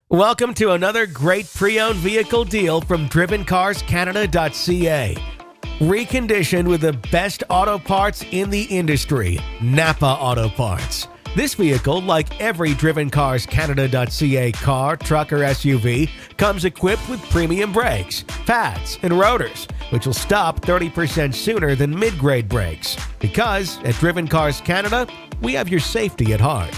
Welcome to another great pre-owned vehicle deal from drivencarscanada.ca. Reconditioned with the best auto parts in the industry, Napa Auto Parts. This vehicle, like every drivencarscanada.ca car, truck, or SUV, comes equipped with premium brakes, pads, and rotors, which will stop 30% sooner than mid-grade brakes. Because at Driven Cars Canada, we have your safety at heart.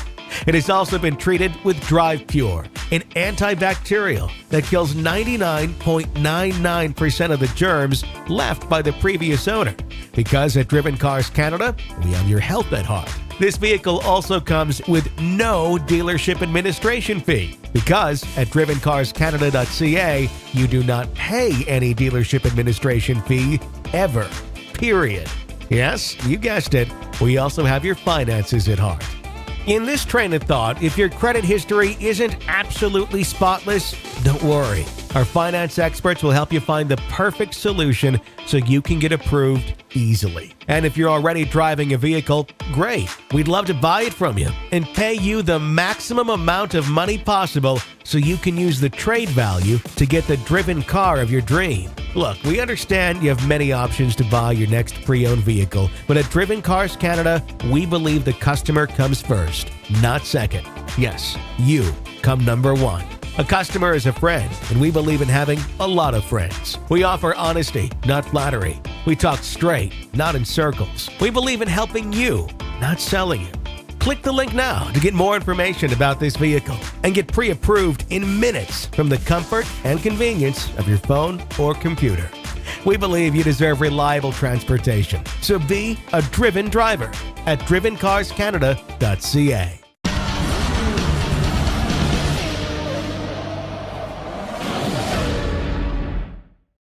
It has also been treated with DrivePur, an antibacterial that kills 99.99% of the germs left by the previous owner. Because at Driven Cars Canada, we have your health at heart. This vehicle also comes with no dealership administration fee. Because at drivencarscanada.ca, you do not pay any dealership administration fee ever. Period. Yes, you guessed it. We also have your finances at heart. In this train of thought, if your credit history isn't absolutely spotless, don't worry. Our finance experts will help you find the perfect solution so you can get approved easily. And if you're already driving a vehicle, great. We'd love to buy it from you and pay you the maximum amount of money possible so you can use the trade value to get the driven car of your dream. Look, we understand you have many options to buy your next pre-owned vehicle, but at Driven Cars Canada, we believe the customer comes first, not second. Yes, you come number one. A customer is a friend, and we believe in having a lot of friends. We offer honesty, not flattery. We talk straight, not in circles. We believe in helping you, not selling you. Click the link now to get more information about this vehicle and get pre-approved in minutes from the comfort and convenience of your phone or computer. We believe you deserve reliable transportation, so be a driven driver at drivencarscanada.ca.